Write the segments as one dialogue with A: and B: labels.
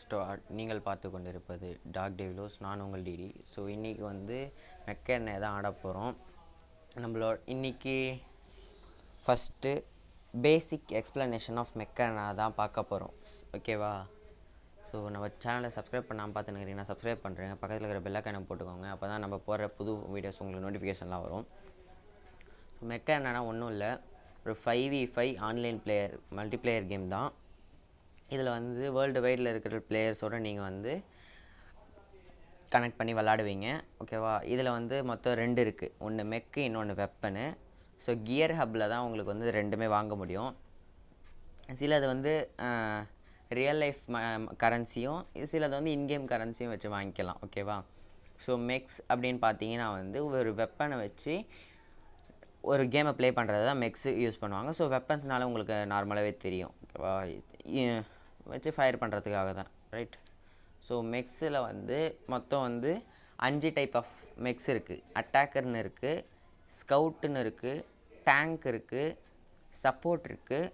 A: Start. நீங்கள் பார்த்து கொண்டிருப்பது டாக் டெவிலோஸ். நான் உங்கள் டிடி. ஸோ இன்றைக்கி வந்து மெக்கென்னை தான் ஆட போகிறோம். நம்மளோட இன்றைக்கி ஃபஸ்ட்டு பேசிக் எக்ஸ்ப்ளனேஷன் ஆஃப் மெக்கென்னா தான் பார்க்க போகிறோம். ஓகேவா? ஸோ நம்ம சேனலை சப்ஸ்கிரைப் பண்ணாமல் பார்த்துன்னு சப்ஸ்கிரைப் பண்ணுறேங்க. பக்கத்தில் இருக்கிற பெல்லைக்கான போட்டுக்கோங்க. அப்போ தான் நம்ம போடுற புது வீடியோஸ் உங்களுக்கு நோட்டிஃபிகேஷன்லாம் வரும். மெக்கென்னா ஒன்றும் இல்லை, ஒரு 5v5 online player multiplayer game தான். இதில் வந்து வேர்ல்டு வைடில் இருக்கிற பிளேயர்ஸோடு நீங்கள் வந்து கனெக்ட் பண்ணி விளாடுவீங்க. ஓகேவா? இதில் வந்து மொத்தம் 2 இருக்குது. ஒன்று மெக்கு, இன்னொன்று வெப்பனு. ஸோ கியர் ஹப்பில் தான் உங்களுக்கு வந்து ரெண்டுமே வாங்க முடியும். சிலது வந்து ரியல் லைஃப் கரன்சியும், சிலது வந்து இன்கேம் கரன்சியும் வச்சு வாங்கிக்கலாம். ஓகேவா? ஸோ மெக்ஸ் அப்படின்னு பார்த்தீங்கன்னா வந்து ஒரு வெப்பனை வச்சு ஒரு கேமை ப்ளே பண்ணுறது தான் மெக்ஸு யூஸ் பண்ணுவாங்க. ஸோ வெப்பன்ஸ்னால உங்களுக்கு நார்மலாகவே தெரியும். ஓகேவா? வச்சு ஃபயர் பண்ணுறதுக்காக தான், ரைட்? ஸோ மெக்ஸில் வந்து மொத்தம் வந்து 5 டைப் ஆஃப் மெக்ஸ் இருக்குது. அட்டாக்கர்னு இருக்குது, ஸ்கவுட்டுன்னு இருக்குது, டேங்க் இருக்குது, சப்போர்ட் இருக்குது.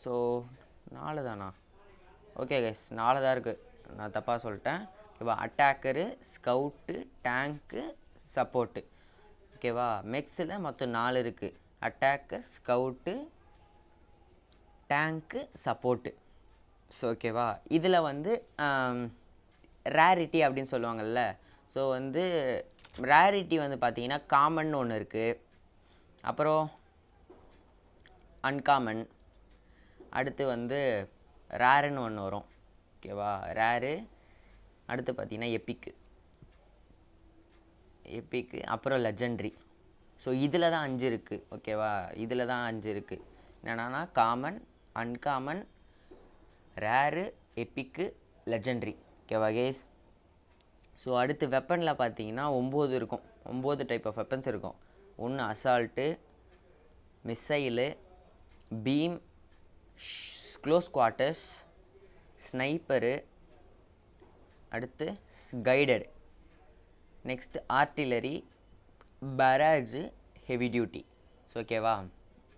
A: ஸோ 4 தானா? ஓகே கைஸ், 4 தான் இருக்குது. நான் தப்பாக சொல்லிட்டேன். ஓகேவா? அட்டாக்கரு, ஸ்கவுட்டு, டேங்க்கு, சப்போர்ட்டு. ஓகேவா? மெக்ஸில் மொத்தம் 4 இருக்குது. அட்டாக்கர், ஸ்கவுட்டு, டேங்க்கு, சப்போர்ட்டு. ஸோ ஓகேவா? இதில் வந்து ரேரிட்டி அப்படின்னு சொல்லுவாங்கள்ல. ஸோ வந்து ரேரிட்டி வந்து பார்த்தீங்கன்னா காமன் ஒன்று இருக்குது, அப்புறம் அன்காமன், அடுத்து வந்து ரேருன்னு ஒன்று வரும். ஓகேவா? ரேரு, அடுத்து பார்த்தீங்கன்னா எப்பிக்கு, அப்புறம் லெஜெண்ட்ரி. ஸோ இதில் தான் 5 இருக்குது. ஓகேவா? இதில் தான் 5 இருக்குது. என்னென்னா காமன், அன்காமன், ரேரு, எப்பிக்கு, லெஜெண்ட்ரி. ஓகேவா கேஸ்? ஸோ அடுத்து வெப்பனில் பார்த்தீங்கன்னா 9 இருக்கும். 9 டைப் ஆஃப் வெப்பன்ஸ் இருக்கும். ஒன்று assault, missile, beam, close quarters, sniper, அடுத்து guided, next artillery, barrage, heavy duty. So ஓகேவா?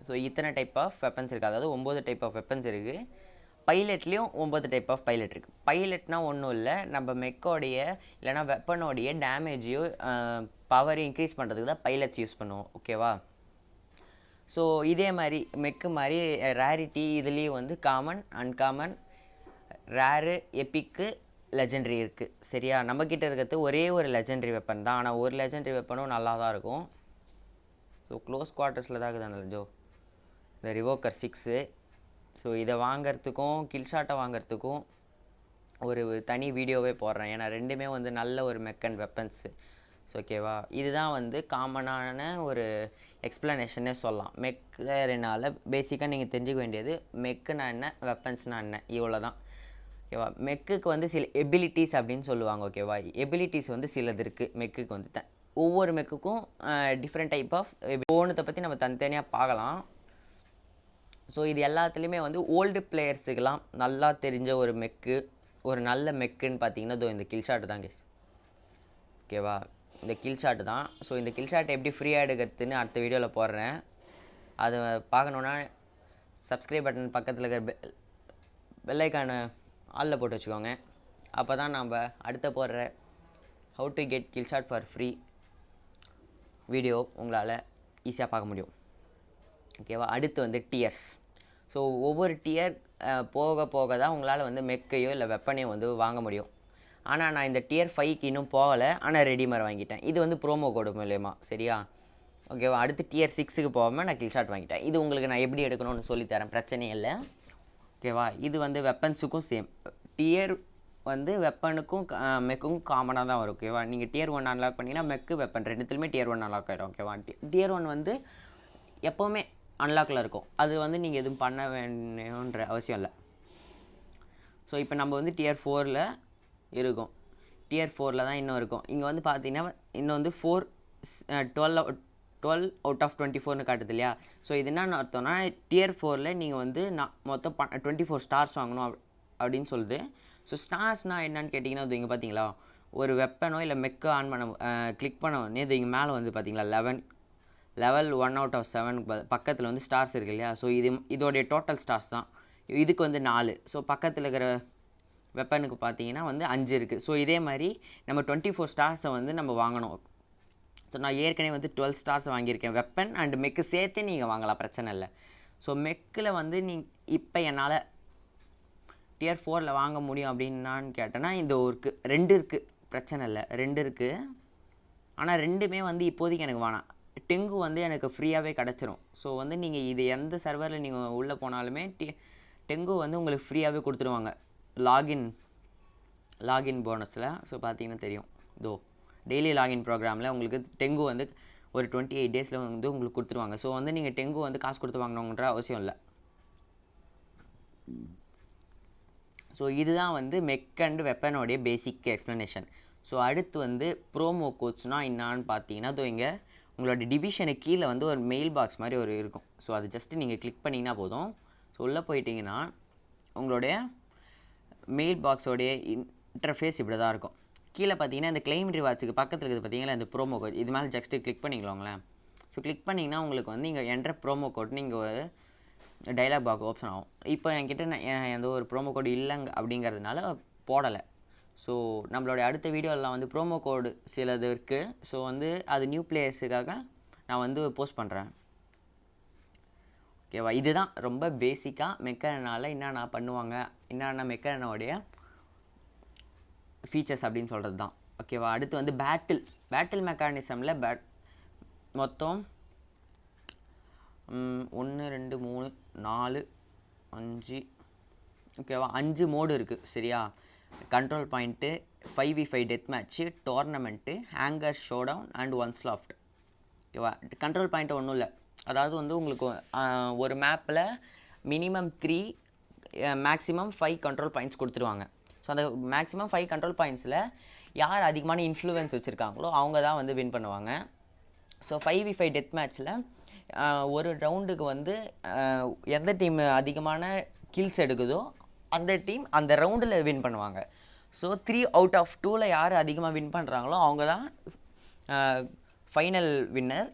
A: ஸோ இத்தனை டைப் ஆஃப் வெப்பன்ஸ் இருக்குது. அதாவது 9 டைப் ஆஃப் வெப்பன்ஸ் இருக்குது. பைலட்லேயும் 9 டைப் ஆஃப் பைலட் இருக்குது. பைலட்னா ஒன்றும் இல்லை, நம்ம மெக்கோடைய இல்லைனா வெப்பனோடைய டேமேஜையோ பவரையும் இன்க்ரீஸ் பண்ணுறதுக்கு தான் பைலட்ஸ் யூஸ் பண்ணுவோம். ஓகேவா? ஸோ இதே மாதிரி மெக்கு மாதிரி ரேரிட்டி இதுலேயும் வந்து காமன், அன்காமன், ரேரு, எப்பிக்கு, லெஜெண்ட்ரி இருக்குது. சரியா? நம்மக்கிட்ட இருக்கிறது ஒரே ஒரு லெஜெண்ட்ரி வெப்பன் தான். ஆனால் ஒரு லெஜெண்ட்ரி வெப்பனும் நல்லா தான் இருக்கும். ஸோ க்ளோஸ் குவார்ட்டர்ஸில் தான் இருக்குது ஜோ இந்த ரிவோக்கர் 6. ஸோ இதை வாங்கிறதுக்கும் கில்ஷாட்டை வாங்கிறதுக்கும் ஒரு தனி வீடியோவே போடுறேன். ஏன்னா ரெண்டுமே வந்து நல்ல ஒரு மெக்கன் வெப்பன்ஸு. ஸோ ஓகேவா? இதுதான் வந்து காமனான ஒரு எக்ஸ்ப்ளனேஷனே சொல்லலாம். மெக்கனால பேசிக்காக நீங்கள் தெரிஞ்சுக்க வேண்டியது மெக்குனா என்ன, வெப்பன்ஸ்னால் என்ன, இவ்வளோ தான். ஓகேவா? மெக்குக்கு வந்து சில எபிலிட்டிஸ் அப்படின்னு சொல்லுவாங்க. ஓகேவா? எபிலிட்டிஸ் வந்து சிலது இருக்குது மெக்குக்கு வந்து. ஒவ்வொரு மெக்குக்கும் டிஃப்ரெண்ட் டைப் ஆஃப் ஒவ்வொன்றத்தை பற்றி நம்ம தனித்தனியாக பார்க்கலாம். ஸோ இது எல்லாத்துலேயுமே வந்து ஓல்டு பிளேயர்ஸுக்கெல்லாம் நல்லா தெரிஞ்ச ஒரு மெக்கு, ஒரு நல்ல மெக்குன்னு பார்த்தீங்கன்னா இந்த கில்ஷாட்டு தான் கேஸ். ஓகேவா? இந்த கில்ஷாட்டு தான். ஸோ இந்த கில்ஷாட்டை எப்படி ஃப்ரீயாக எடுக்கிறதுன்னு அடுத்த வீடியோவில் போடுறேன். அதை பார்க்கணுன்னா சப்ஸ்கிரைப் பட்டன் பக்கத்தில் இருக்கிற பெல்லைக்கான ஆளில் போட்டு வச்சுக்கோங்க. அப்போ தான் நம்ம அடுத்த போடுற how to get kill shot for free video உங்களால் ஈஸியாக பார்க்க முடியும். ஓகேவா? அடுத்து வந்து டியர்ஸ். ஸோ ஒவ்வொரு டியர் போக போக தான் உங்களால் வந்து மெக்கையோ இல்லை வெப்பனையோ வந்து வாங்க முடியும். ஆனால் நான் இந்த டியர் 5க்கு இன்னும் போகலை, ஆனால் ரெடிமர் வாங்கிட்டேன். இது வந்து ப்ரோமோ கோடு மூலயமா. சரியா? ஓகேவா? அடுத்து டியர் 6க்கு போகாமல் நான் கில்ஷாட் வாங்கிட்டேன். இது உங்களுக்கு நான் எப்படி எடுக்கணும்னு சொல்லித்தரேன், பிரச்சனையே இல்லை. ஓகேவா? இது வந்து வெப்பன்ஸுக்கும் சேம். டியர் வந்து வெப்பனுக்கும் மெக்குக்கும் காமனாக தான் வரும். ஓகேவா? நீங்கள் டியர் 1 அன்லாக் பண்ணிங்கன்னா மெக்கு வெப்பன் ரெண்டுத்துலையுமே டியர் 1 அன்லாக் ஆகிடும். ஓகேவா? டியர் 1 வந்து எப்போவுமே அன்லாக்கில் இருக்கும். அது வந்து நீங்கள் எதுவும் பண்ண வேணுன்ற அவசியம் இல்லை. ஸோ இப்போ நம்ம வந்து டியர் 4ல் இருக்கும். டியர் 4ல் தான் இன்னும் இருக்கும். இங்கே வந்து பார்த்தீங்கன்னா இன்னும் வந்து 12 அவுட் ஆஃப் 24னு காட்டுது இல்லையா? ஸோ இது என்னன்னு அர்த்தம்னா டியர் 4ல் நீங்கள் வந்து மொத்தம் 24 ஸ்டார்ஸ் வாங்கணும் அப்படின்னு சொல்லுது. ஸோ ஸ்டார்ஸ்னால் என்னன்னு கேட்டிங்கன்னா இது இங்கே பார்த்தீங்களா, ஒரு வெப்பனோ இல்லை மெக்கோ ஆன் பண்ண கிளிக் பண்ண உடனே இது இங்கே மேலே வந்து பார்த்தீங்களா லெவல் 1 அவுட் ஆஃப் 7 பக்கத்தில் வந்து ஸ்டார்ஸ் இருக்கு இல்லையா? ஸோ இதோடைய டோட்டல் ஸ்டார்ஸ் தான். இதுக்கு வந்து 4. ஸோ பக்கத்தில் இருக்கிற வெப்பனுக்கு பார்த்தீங்கன்னா வந்து 5 இருக்குது. ஸோ இதே மாதிரி நம்ம 24 ஸ்டார்ஸை வந்து நம்ம வாங்கணும். ஸோ நான் ஏற்கனவே வந்து 12 ஸ்டார்ஸ் வாங்கியிருக்கேன். வெப்பன் அண்ட் மெக்கு சேர்த்து நீங்கள் வாங்கலாம், பிரச்சனை இல்லை. ஸோ மெக்கில் வந்து இப்போ என்னால் Tier 4 வாங்க முடியும் அப்படின்னான்னு கேட்டேன்னா இந்த ஒரு 2 இருக்குது, பிரச்சனை இல்லை, 2 இருக்குது. ஆனால் 2மே வந்து இப்போதைக்கு எனக்கு வேணாம். டெங்கு வந்து எனக்கு ஃப்ரீயாகவே கிடச்சிரும். ஸோ வந்து நீங்கள் இது எந்த சர்வரில் நீங்கள் உள்ளே போனாலுமே டெங்கு வந்து உங்களுக்கு ஃப்ரீயாகவே கொடுத்துருவாங்க லாகின் போனஸில். ஸோ பார்த்தீங்கன்னா தெரியும், டெய்லி லாகின் ப்ரோக்ராமில் உங்களுக்கு டெங்கு வந்து ஒரு 28 டேஸில் வந்து உங்களுக்கு கொடுத்துருவாங்க. ஸோ வந்து நீங்கள் டெங்கு வந்து காசு கொடுத்து வாங்கணுன்ற அவசியம் இல்லை. ஸோ இதுதான் வந்து மெக் அண்ட் வெப்பனோடைய பேசிக் எக்ஸ்ப்ளனேஷன். ஸோ அடுத்து வந்து ப்ரோமோ கோட்ஸ்னால் என்னான்னு பார்த்தீங்கன்னா இங்கே உங்களோட டிவிஷனுக்கு கீழே வந்து ஒரு மெயில் பாக்ஸ் மாதிரி ஒரு இருக்கும். ஸோ அது ஜஸ்ட்டு நீங்கள் கிளிக் பண்ணிங்கன்னா போதும். ஸோ உள்ளே போயிட்டீங்கன்னா உங்களுடைய மெயில் பாக்ஸோடைய இன்டர்ஃபேஸ் இப்படி தான் இருக்கும். கீழே பார்த்தீங்கன்னா இந்த கிளைம் ரிவார்ட்ஸுக்கு பக்கத்தில் இருக்குது பார்த்தீங்கன்னா இந்த ப்ரோமோ கோட், இது மேலே ஜஸ்ட்டு கிளிக் பண்ணிக்கலாங்களேன். ஸோ கிளிக் பண்ணிங்கன்னா உங்களுக்கு வந்து இங்கே என்ட்ரு ப்ரோமோ கோட்னு இங்கே ஒரு டைலாக் பாக்ஸ் ஓப்பன் ஆகும். இப்போ என்கிட்ட எந்த ஒரு ப்ரோமோ கோடு இல்லைங்க அப்படிங்கிறதுனால போடலை. ஸோ நம்மளுடைய அடுத்த வீடியோலாம் வந்து ப்ரோமோ கோடு சிலது இருக்குது. ஸோ வந்து அது நியூ பிளேயர்ஸுக்காக நான் வந்து போஸ்ட் பண்ணுறேன். ஓகேவா? இதுதான் ரொம்ப பேசிக்காக மெக்கரனால் என்னென்ன பண்ணுவாங்க, என்னென்ன மெக்கரனோடைய ஃபீச்சர்ஸ் அப்படின்னு சொல்கிறது தான். ஓகேவா? அடுத்து வந்து பேட்டில் மெக்கானிசமில் மொத்தம் 1 2 3 4 5 ஓகேவா 5 மோடு இருக்குது. சரியா? Control point, 5v5 death match, tournament, hangar showdown and onslaught. ஓகேவா? கண்ட்ரோல் பாயிண்ட்டு ஒன்றும் இல்லை, அதாவது வந்து உங்களுக்கு ஒரு மேப்பில் மினிமம் 3 மேக்ஸிமம் 5 கண்ட்ரோல் பாயிண்ட்ஸ் கொடுத்துருவாங்க. ஸோ அந்த மேக்ஸிமம் 5 கண்ட்ரோல் பாயிண்ட்ஸில் யார் அதிகமான இன்ஃப்ளூயன்ஸ் வச்சுருக்காங்களோ அவங்க தான் வந்து வின் பண்ணுவாங்க. ஸோ 5v5 டெத் மேட்ச்சில் ஒரு ரவுண்டுக்கு வந்து எந்த டீம் அதிகமான கில்ஸ் எடுக்குதோ அந்த டீம் அந்த ரவுண்டில் வின் பண்ணுவாங்க. ஸோ 3 out of 2ல் யார் அதிகமாக வின் பண்ணுறாங்களோ அவங்க தான் ஃபைனல் வின்னர்.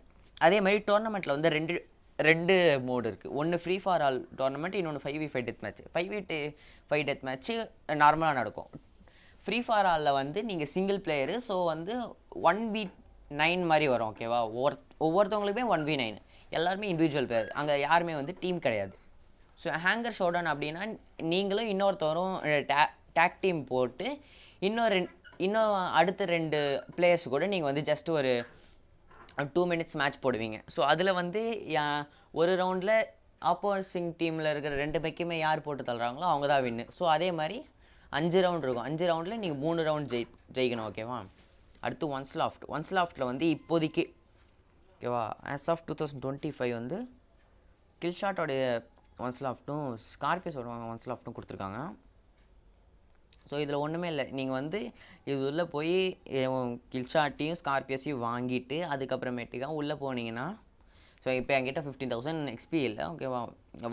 A: அதே மாதிரி டோர்னமெண்ட்டில் வந்து ரெண்டு மோடு இருக்குது. ஒன்று ஃப்ரீ ஃபார் ஆல் டோர்னமெண்ட், இன்னொன்று 5v5 death match. 5v5 death match நார்மலாக நடக்கும். ஃப்ரீ ஃபார் ஆலில் வந்து நீங்கள் சிங்கிள் பிளேயரு. ஸோ வந்து 1v9 மாதிரி வரும். ஓகேவா? ஒவ்வொருத்தவங்களுக்குமே 1v9, எல்லாருமே இண்டிவிஜுவல் பிளேயர், அங்கே யாருமே வந்து டீம் கிடையாது. ஸோ ஹேங்கர் ஷோடவுன் அப்படின்னா நீங்களும் இன்னொருத்தவரும் டேக் டீம் போட்டு இன்னும் அடுத்த 2 பிளேயர்ஸ் கூட நீங்கள் வந்து ஜஸ்ட் ஒரு 2 minutes மேட்ச் போடுவீங்க. ஸோ அதில் வந்து ஒரு ரவுண்டில் ஆப்போசிங் டீமில் இருக்கிற 2 பேக்குமே யார் போட்டு தள்ளுறாங்களோ அவங்க தான் வின்னு. ஸோ அதே மாதிரி 5 ரவுண்ட் இருக்கும். 5 ரவுண்டில் நீங்கள் 3 ரவுண்ட் ஜெயிக்கணும். ஓகேவா? அடுத்து ஒன்ஸ்லாஃப்ட்டில் வந்து இப்போதைக்கு ஓகேவா ஆஸ் ஆஃப் 2025 வந்து கில்ஷாட்டோடைய ஒன்ஸ்லாஃப்ட்டும் ஸ்கார்பியஸோட ஒன்ஸ்லாஃப்ட்டும் கொடுத்துருக்காங்க. ஸோ இதில் ஒன்றுமே இல்லை, நீங்கள் வந்து இது உள்ளே போய் கில்ஷாட்டையும் ஸ்கார்பியஸையும் வாங்கிட்டு அதுக்கப்புறமேட்டுக்கா உள்ளே போனீங்கன்னா, ஸோ இப்போ என்கிட்ட 15,000 XP இல்லை. ஓகேவா?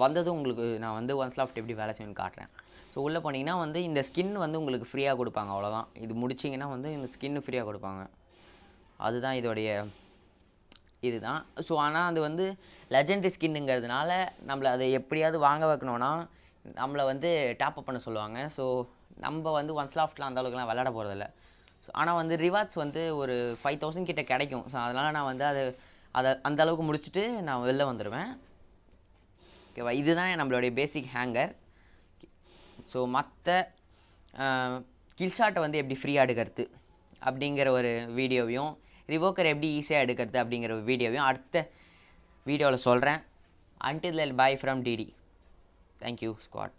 A: வந்ததும் உங்களுக்கு நான் வந்து ஒன்ஸ்லாஃப்ட் எப்படி வேலை செய்யணும்னு காட்டுறேன். ஸோ உள்ளே போனீங்கன்னா வந்து இந்த ஸ்கின் வந்து உங்களுக்கு ஃப்ரீயாக கொடுப்பாங்க. அவ்வளோதான், இது முடிச்சிங்கன்னா வந்து இந்த ஸ்கின்னு ஃப்ரீயாக கொடுப்பாங்க. அதுதான் இதோடைய இதுதான். ஸோ ஆனால் அது வந்து லெஜெண்டரி ஸ்கின்னுங்கிறதுனால நம்மளை அதை எப்படியாவது வாங்க வைக்கணும்னா நம்மளை வந்து டாப் அப் பண்ண சொல்லுவாங்க. ஸோ நம்ம வந்து ஒன்ஸ்லாஃப்ட்டில் அந்த அளவுக்குலாம் விளையாட போகிறதில்ல. ஸோ ஆனால் வந்து ரிவார்ட்ஸ் வந்து ஒரு 5,000 கிட்ட கிடைக்கும். ஸோ அதனால் நான் வந்து அதை அந்த அளவுக்கு முடிச்சுட்டு நான் வெளில வந்துடுவேன். ஓகேவா? இதுதான் நம்மளுடைய பேசிக் ஹேங்கர். ஸோ மற்ற கில்ஷாட்டை வந்து எப்படி ஃப்ரீயாக எடுக்கிறது அப்படிங்கிற ஒரு வீடியோவையும், ரிவோக்கர் எப்படி ஈஸியாக எடுக்கிறது அப்படிங்கிற ஒரு வீடியோவையும் அடுத்த வீடியோவில் சொல்கிறேன். Until then, bye from DD. Thank you, squad.